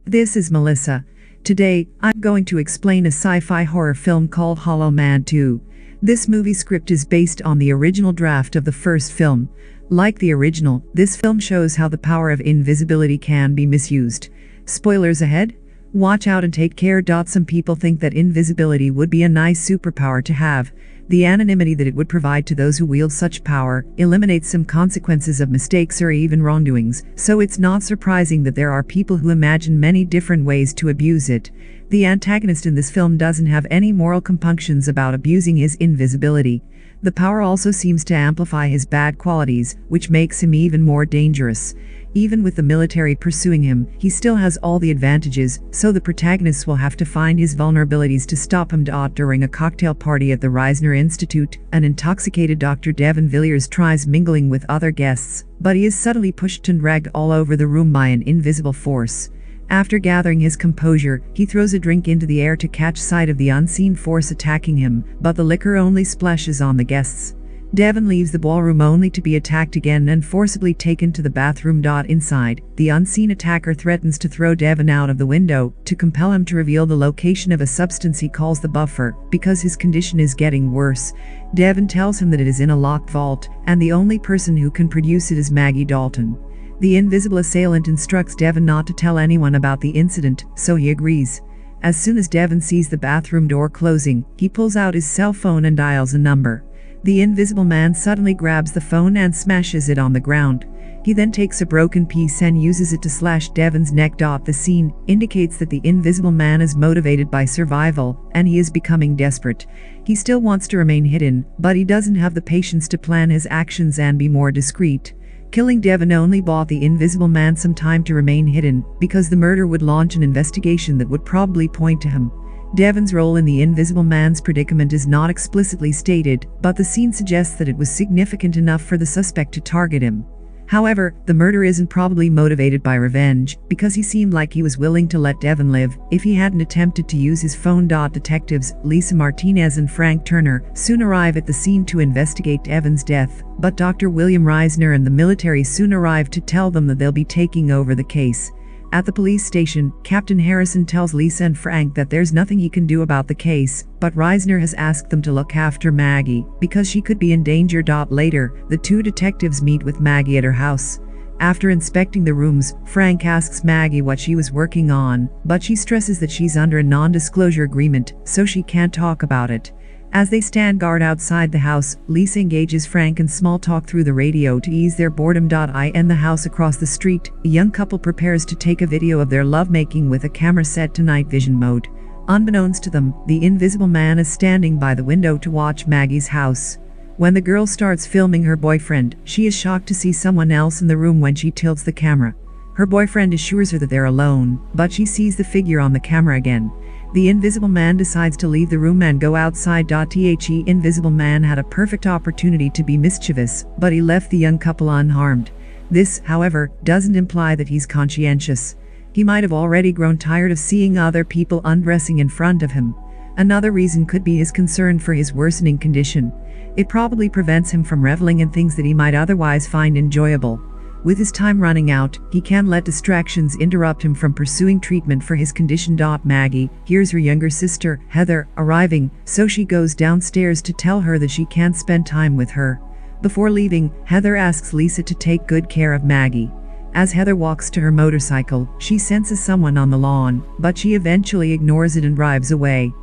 This is Melissa. Today, I'm going to explain a sci-fi horror film called Hollow Man 2. This movie script is based on the original draft of the first film. Like the original, this film shows how the power of invisibility can be misused. Spoilers ahead? Watch out and take care. Some people think that invisibility would be a nice superpower to have. The anonymity that it would provide to those who wield such power eliminates some consequences of mistakes or even wrongdoings, so it's not surprising that there are people who imagine many different ways to abuse it. The antagonist in this film doesn't have any moral compunctions about abusing his invisibility. The power also seems to amplify his bad qualities, which makes him even more dangerous. Even with the military pursuing him, he still has all the advantages, so the protagonists will have to find his vulnerabilities to stop him. During a cocktail party at the Reisner Institute, an intoxicated Dr. Devin Villiers tries mingling with other guests, but he is subtly pushed and dragged all over the room by an invisible force. After gathering his composure, he throws a drink into the air to catch sight of the unseen force attacking him, but the liquor only splashes on the guests. Devin leaves the ballroom only to be attacked again and forcibly taken to the bathroom. Inside, the unseen attacker threatens to throw Devin out of the window, to compel him to reveal the location of a substance he calls the buffer, because his condition is getting worse. Devin tells him that it is in a locked vault, and the only person who can produce it is Maggie Dalton. The invisible assailant instructs Devin not to tell anyone about the incident, so he agrees. As soon as Devin sees the bathroom door closing, he pulls out his cell phone and dials a number. The invisible man suddenly grabs the phone and smashes it on the ground. He then takes a broken piece and uses it to slash Devin's neck. The scene indicates that the invisible man is motivated by survival, and he is becoming desperate. He still wants to remain hidden, but he doesn't have the patience to plan his actions and be more discreet. Killing Devin only bought the invisible man some time to remain hidden, because the murder would launch an investigation that would probably point to him. Devin's role in the invisible man's predicament is not explicitly stated, but the scene suggests that it was significant enough for the suspect to target him. However, the murder isn't probably motivated by revenge, because he seemed like he was willing to let Devin live if he hadn't attempted to use his phone. Detectives Lisa Martinez and Frank Turner soon arrive at the scene to investigate Devin's death, but Dr. William Reisner and the military soon arrive to tell them that they'll be taking over the case. At the police station, Captain Harrison tells Lisa and Frank that there's nothing he can do about the case, but Reisner has asked them to look after Maggie, because she could be in danger. Later, the two detectives meet with Maggie at her house. After inspecting the rooms, Frank asks Maggie what she was working on, but she stresses that she's under a non-disclosure agreement, so she can't talk about it. As they stand guard outside the house, Lisa engages Frank in small talk through the radio to ease their boredom. In the house across the street, a young couple prepares to take a video of their lovemaking with a camera set to night vision mode. Unbeknownst to them, the invisible man is standing by the window to watch Maggie's house. When the girl starts filming her boyfriend, she is shocked to see someone else in the room when she tilts the camera. Her boyfriend assures her that they're alone, but she sees the figure on the camera again. The invisible man decides to leave the room and go outside. The invisible man had a perfect opportunity to be mischievous, but he left the young couple unharmed. This, however, doesn't imply that he's conscientious. He might have already grown tired of seeing other people undressing in front of him. Another reason could be his concern for his worsening condition. It probably prevents him from reveling in things that he might otherwise find enjoyable. With his time running out, he can't let distractions interrupt him from pursuing treatment for his condition. Maggie hears her younger sister, Heather, arriving, so she goes downstairs to tell her that she can't spend time with her. Before leaving, Heather asks Lisa to take good care of Maggie. As Heather walks to her motorcycle, she senses someone on the lawn, but she eventually ignores it and drives away.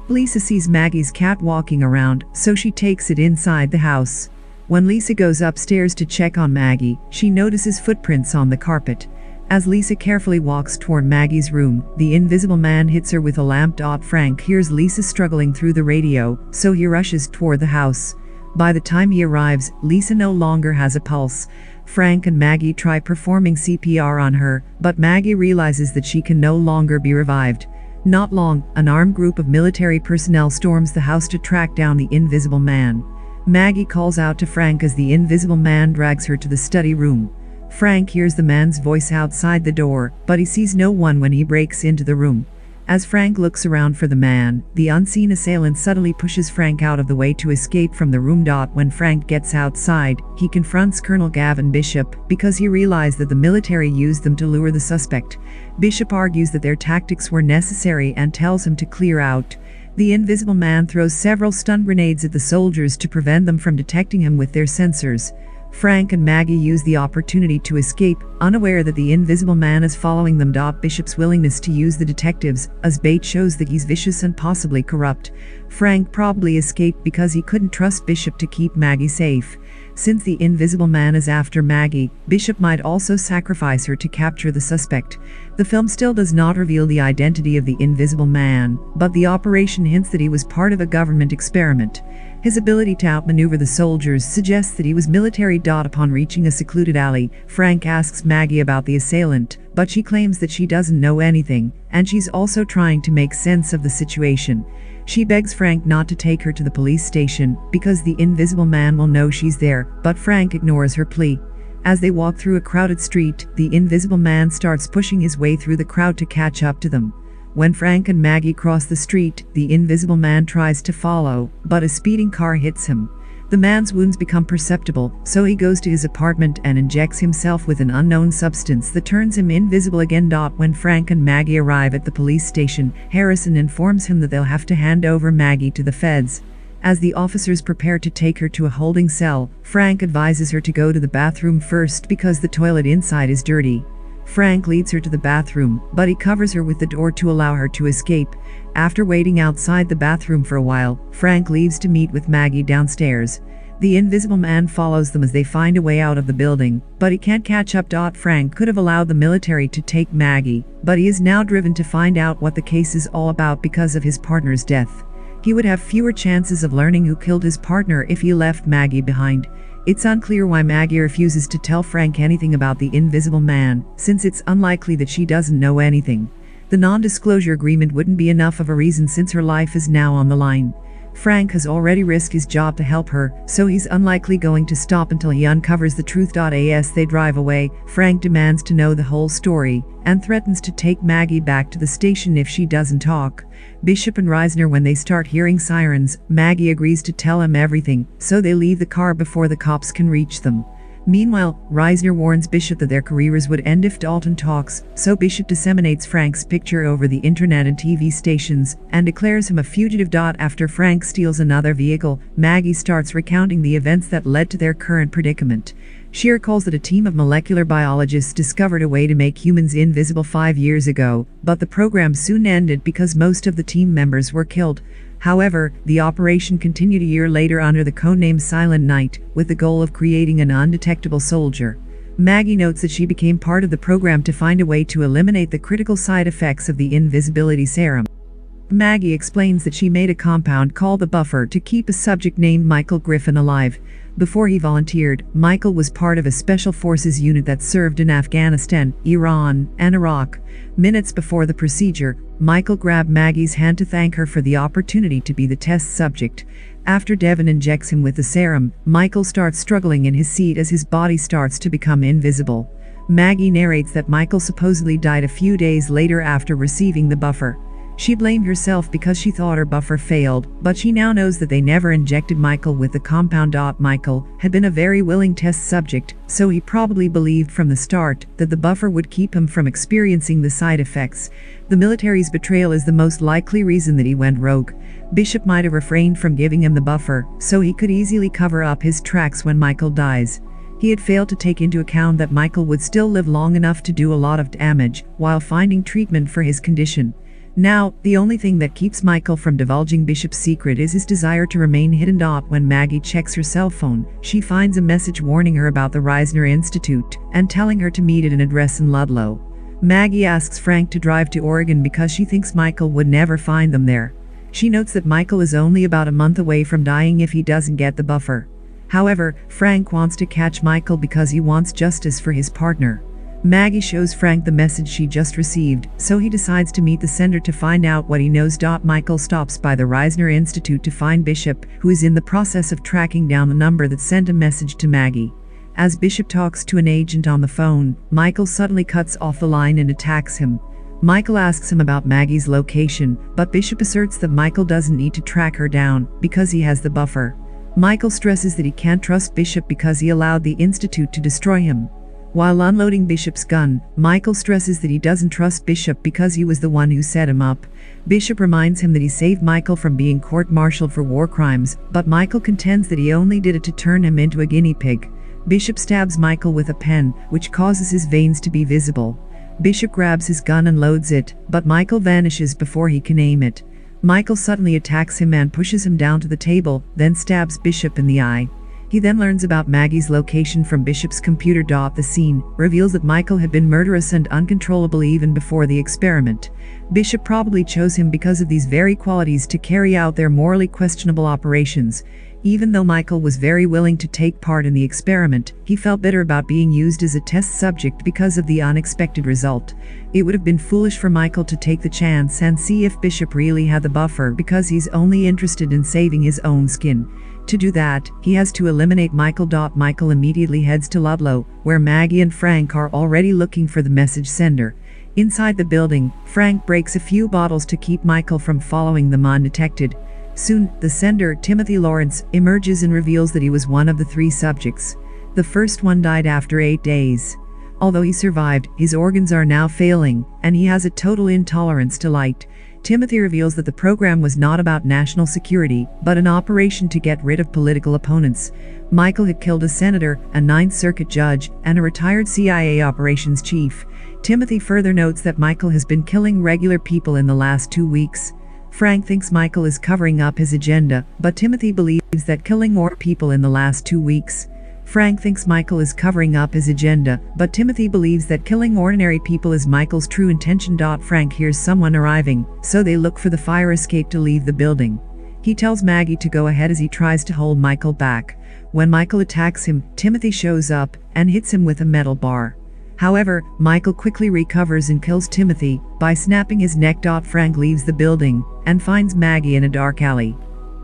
Lisa sees Maggie's cat walking around, so she takes it inside the house. When Lisa goes upstairs to check on Maggie, she notices footprints on the carpet. As Lisa carefully walks toward Maggie's room, the invisible man hits her with a lamp. Frank hears Lisa struggling through the radio, so he rushes toward the house. By the time he arrives, Lisa no longer has a pulse. Frank and Maggie try performing CPR on her, but Maggie realizes that she can no longer be revived. Not long, an armed group of military personnel storms the house to track down the invisible man. Maggie calls out to Frank as the invisible man drags her to the study room. Frank hears the man's voice outside the door, but he sees no one when he breaks into the room. As Frank looks around for the man, the unseen assailant suddenly pushes Frank out of the way to escape from the room. When Frank gets outside, he confronts Colonel Gavin Bishop because he realized that the military used them to lure the suspect. Bishop argues that their tactics were necessary and tells him to clear out. The Invisible Man throws several stun grenades at the soldiers to prevent them from detecting him with their sensors. Frank and Maggie use the opportunity to escape, unaware that the Invisible Man is following them. Bishop's willingness to use the detectives as bait shows that he's vicious and possibly corrupt. Frank probably escaped because he couldn't trust Bishop to keep Maggie safe. Since the Invisible Man is after Maggie, Bishop might also sacrifice her to capture the suspect. The film still does not reveal the identity of the Invisible Man, but the operation hints that he was part of a government experiment. His ability to outmaneuver the soldiers suggests that he was military. Upon reaching a secluded alley, Frank asks Maggie about the assailant, but she claims that she doesn't know anything, and she's also trying to make sense of the situation. She begs Frank not to take her to the police station because the Invisible Man will know she's there, but Frank ignores her plea. As they walk through a crowded street, the Invisible Man starts pushing his way through the crowd to catch up to them. When Frank and Maggie cross the street, the Invisible Man tries to follow, but a speeding car hits him. The man's wounds become perceptible, so he goes to his apartment and injects himself with an unknown substance that turns him invisible again. When Frank and Maggie arrive at the police station, Harrison informs him that they'll have to hand over Maggie to the feds. As the officers prepare to take her to a holding cell, Frank advises her to go to the bathroom first because the toilet inside is dirty. Frank leads her to the bathroom, but he covers her with the door to allow her to escape. After waiting outside the bathroom for a while, Frank leaves to meet with Maggie downstairs. The Invisible Man follows them as they find a way out of the building, but he can't catch up. Frank could have allowed the military to take Maggie, but he is now driven to find out what the case is all about because of his partner's death. He would have fewer chances of learning who killed his partner if he left Maggie behind. It's unclear why Maggie refuses to tell Frank anything about the Invisible Man, since it's unlikely that she doesn't know anything. The non-disclosure agreement wouldn't be enough of a reason since her life is now on the line. Frank has already risked his job to help her, so he's unlikely going to stop until he uncovers the truth. As they drive away, Frank demands to know the whole story, and threatens to take Maggie back to the station if she doesn't talk. Bishop and Reisner, when they start hearing sirens, Maggie agrees to tell him everything, so they leave the car before the cops can reach them. Meanwhile, Reisner warns Bishop that their careers would end if Dalton talks, so Bishop disseminates Frank's picture over the internet and TV stations, and declares him a fugitive. After Frank steals another vehicle, Maggie starts recounting the events that led to their current predicament. She recalls that a team of molecular biologists discovered a way to make humans invisible 5 years ago, but the program soon ended because most of the team members were killed. However, the operation continued a year later under the codename Silent Night, with the goal of creating an undetectable soldier. Maggie notes that she became part of the program to find a way to eliminate the critical side effects of the invisibility serum. Maggie explains that she made a compound called the Buffer to keep a subject named Michael Griffin alive. Before he volunteered, Michael was part of a special forces unit that served in Afghanistan, Iran, and Iraq. Minutes before the procedure, Michael grabbed Maggie's hand to thank her for the opportunity to be the test subject. After Devon injects him with the serum, Michael starts struggling in his seat as his body starts to become invisible. Maggie narrates that Michael supposedly died a few days later after receiving the buffer. She blamed herself because she thought her buffer failed, but she now knows that they never injected Michael with the compound. Michael had been a very willing test subject, so he probably believed from the start that the buffer would keep him from experiencing the side effects. The military's betrayal is the most likely reason that he went rogue. Bishop might have refrained from giving him the buffer, so he could easily cover up his tracks when Michael dies. He had failed to take into account that Michael would still live long enough to do a lot of damage, while finding treatment for his condition. Now, the only thing that keeps Michael from divulging Bishop's secret is his desire to remain hidden. When Maggie checks her cell phone, she finds a message warning her about the Reisner Institute and telling her to meet at an address in Ludlow. Maggie asks Frank to drive to Oregon because she thinks Michael would never find them there. She notes that Michael is only about a month away from dying if he doesn't get the buffer. However, Frank wants to catch Michael because he wants justice for his partner. Maggie shows Frank the message she just received, so he decides to meet the sender to find out what he knows. Michael stops by the Reisner Institute to find Bishop, who is in the process of tracking down the number that sent a message to Maggie. As Bishop talks to an agent on the phone, Michael suddenly cuts off the line and attacks him. Michael asks him about Maggie's location, but Bishop asserts that Michael doesn't need to track her down because he has the buffer. Michael stresses that he can't trust Bishop because he allowed the Institute to destroy him. While unloading Bishop's gun, Michael stresses that he doesn't trust Bishop because he was the one who set him up. Bishop reminds him that he saved Michael from being court-martialed for war crimes, but Michael contends that he only did it to turn him into a guinea pig. Bishop stabs Michael with a pen, which causes his veins to be visible. Bishop grabs his gun and loads it, but Michael vanishes before he can aim it. Michael suddenly attacks him and pushes him down to the table, then stabs Bishop in the eye. He then learns about Maggie's location from Bishop's computer. The scene reveals that Michael had been murderous and uncontrollable even before the experiment. Bishop probably chose him because of these very qualities to carry out their morally questionable operations. Even though Michael was very willing to take part in the experiment, he felt bitter about being used as a test subject because of the unexpected result. It would have been foolish for Michael to take the chance and see if Bishop really had the buffer because he's only interested in saving his own skin. To do that, he has to eliminate Michael. Michael immediately heads to Ludlow, where Maggie and Frank are already looking for the message sender. Inside the building, Frank breaks a few bottles to keep Michael from following them undetected. Soon, the sender, Timothy Lawrence, emerges and reveals that he was one of the 3 subjects. The first one died after 8 days. Although he survived, his organs are now failing, and he has a total intolerance to light. Timothy reveals that the program was not about national security, but an operation to get rid of political opponents. Michael had killed a senator, a 9th Circuit judge, and a retired CIA operations chief. Timothy further notes that Michael has been killing regular people in the last 2 weeks. Frank thinks Michael is covering up his agenda, but Timothy believes that killing more people in the last 2 weeks. Frank thinks Michael is covering up his agenda, but Timothy believes that killing ordinary people is Michael's true intention. Frank hears someone arriving, so they look for the fire escape to leave the building. He tells Maggie to go ahead as he tries to hold Michael back. When Michael attacks him, Timothy shows up and hits him with a metal bar. However, Michael quickly recovers and kills Timothy by snapping his neck. Frank leaves the building and finds Maggie in a dark alley.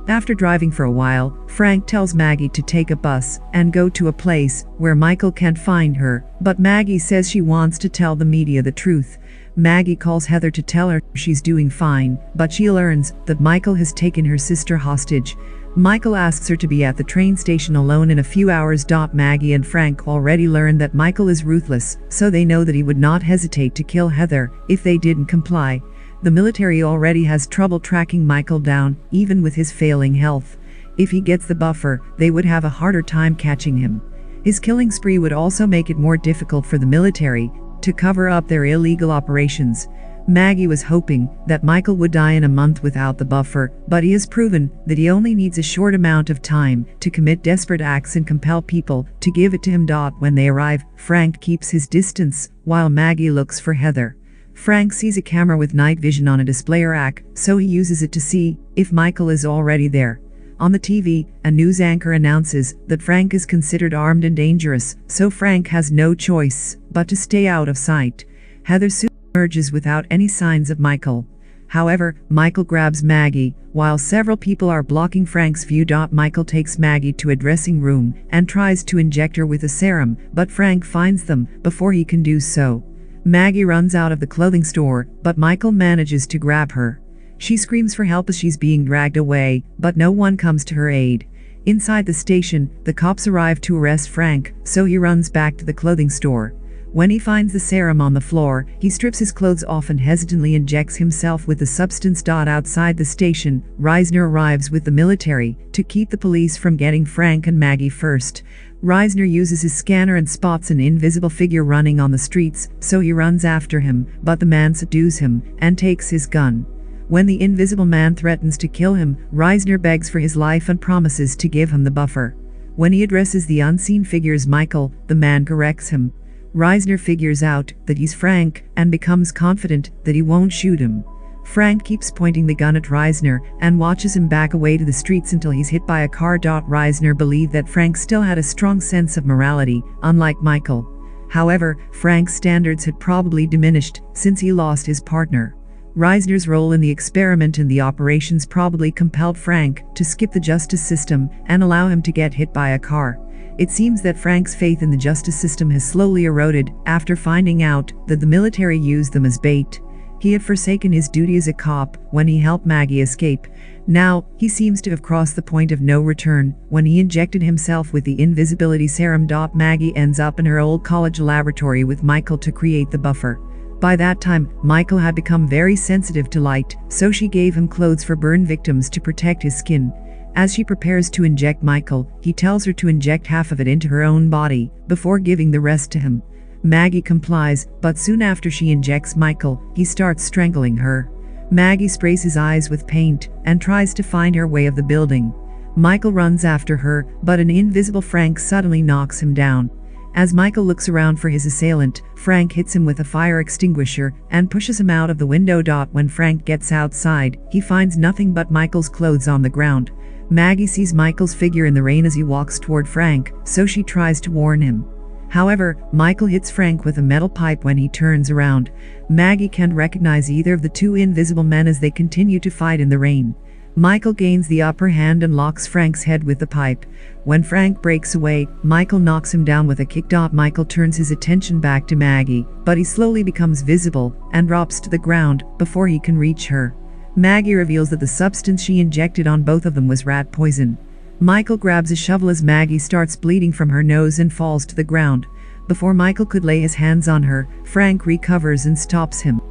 After driving for a while, Frank tells Maggie to take a bus and go to a place where Michael can't find her, but Maggie says she wants to tell the media the truth. Maggie calls Heather to tell her she's doing fine, but she learns that Michael has taken her sister hostage. Michael asks her to be at the train station alone in a few hours. Maggie and Frank already learned that Michael is ruthless, so they know that he would not hesitate to kill Heather if they didn't comply. The military already has trouble tracking Michael down, even with his failing health. If he gets the buffer, they would have a harder time catching him. His killing spree would also make it more difficult for the military to cover up their illegal operations. Maggie was hoping that Michael would die in a month without the buffer, but he has proven that he only needs a short amount of time to commit desperate acts and compel people to give it to him. When they arrive, Frank keeps his distance while Maggie looks for Heather. Frank sees a camera with night vision on a display rack, so he uses it to see if Michael is already there. On the TV, a news anchor announces that Frank is considered armed and dangerous, so Frank has no choice but to stay out of sight. Heather soon emerges without any signs of Michael. However, Michael grabs Maggie, while several people are blocking Frank's view. Michael takes Maggie to a dressing room and tries to inject her with a serum, but Frank finds them before he can do so. Maggie runs out of the clothing store, but Michael manages to grab her. She screams for help as she's being dragged away, but no one comes to her aid. Inside the station, the cops arrive to arrest Frank, so he runs back to the clothing store. When he finds the serum on the floor, he strips his clothes off and hesitantly injects himself with the substance. Outside the station, Reisner arrives with the military to keep the police from getting Frank and Maggie first. Reisner uses his scanner and spots an invisible figure running on the streets, so he runs after him, but the man subdues him and takes his gun. When the invisible man threatens to kill him, Reisner begs for his life and promises to give him the buffer. When he addresses the unseen figure as Michael, the man corrects him. Reisner figures out that he's Frank and becomes confident that he won't shoot him. Frank keeps pointing the gun at Reisner and watches him back away to the streets until he's hit by a car. Reisner believed that Frank still had a strong sense of morality, unlike Michael. However, Frank's standards had probably diminished since he lost his partner. Reisner's role in the experiment and the operations probably compelled Frank to skip the justice system and allow him to get hit by a car. It seems that Frank's faith in the justice system has slowly eroded after finding out that the military used them as bait. He had forsaken his duty as a cop when he helped Maggie escape. Now, he seems to have crossed the point of no return when he injected himself with the invisibility serum. Maggie ends up in her old college laboratory with Michael to create the buffer. By that time, Michael had become very sensitive to light, so she gave him clothes for burn victims to protect his skin. As she prepares to inject Michael, he tells her to inject half of it into her own body, before giving the rest to him. Maggie complies, but soon after she injects Michael, he starts strangling her. Maggie sprays his eyes with paint, and tries to find her way of the building. Michael runs after her, but an invisible Frank suddenly knocks him down. As Michael looks around for his assailant, Frank hits him with a fire extinguisher and pushes him out of the window. When Frank gets outside, he finds nothing but Michael's clothes on the ground. Maggie sees Michael's figure in the rain as he walks toward Frank, so she tries to warn him. However, Michael hits Frank with a metal pipe when he turns around. Maggie can't recognize either of the two invisible men as they continue to fight in the rain. Michael gains the upper hand and locks Frank's head with the pipe. When Frank breaks away, Michael knocks him down with a kick. Michael turns his attention back to Maggie, but he slowly becomes visible and drops to the ground before he can reach her. Maggie reveals that the substance she injected on both of them was rat poison. Michael grabs a shovel as Maggie starts bleeding from her nose and falls to the ground. Before Michael could lay his hands on her, Frank recovers and stops him.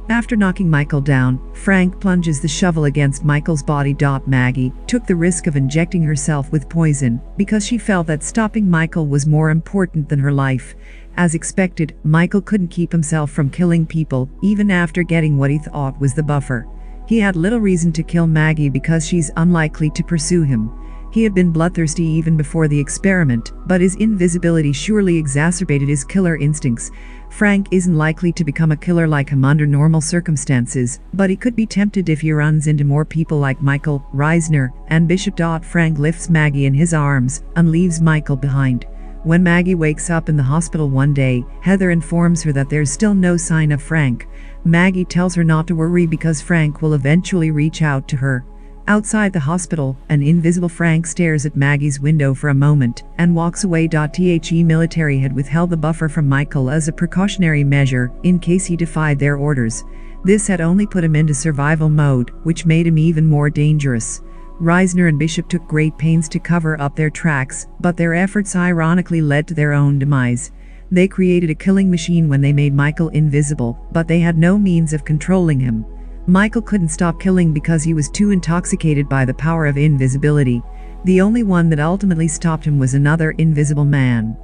After knocking Michael down, Frank plunges the shovel against Michael's body. Maggie took the risk of injecting herself with poison because she felt that stopping Michael was more important than her life. As expected, Michael couldn't keep himself from killing people, even after getting what he thought was the buffer. He had little reason to kill Maggie because she's unlikely to pursue him. He had been bloodthirsty even before the experiment, but his invisibility surely exacerbated his killer instincts. Frank isn't likely to become a killer like him under normal circumstances, but he could be tempted if he runs into more people like Michael, Reisner, and Bishop. Frank lifts Maggie in his arms and leaves Michael behind. When Maggie wakes up in the hospital one day, Heather informs her that there's still no sign of Frank. Maggie tells her not to worry because Frank will eventually reach out to her. Outside the hospital, an invisible Frank stares at Maggie's window for a moment and walks away. The military had withheld the buffer from Michael as a precautionary measure in case he defied their orders. This had only put him into survival mode, which made him even more dangerous. Reisner and Bishop took great pains to cover up their tracks, but their efforts ironically led to their own demise. They created a killing machine when they made Michael invisible, but they had no means of controlling him. Michael couldn't stop killing because he was too intoxicated by the power of invisibility. The only one that ultimately stopped him was another invisible man.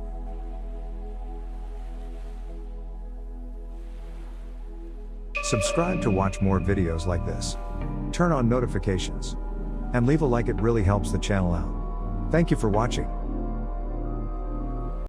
Subscribe to watch more videos like this. Turn on notifications. And leave a like, it really helps the channel out. Thank you for watching.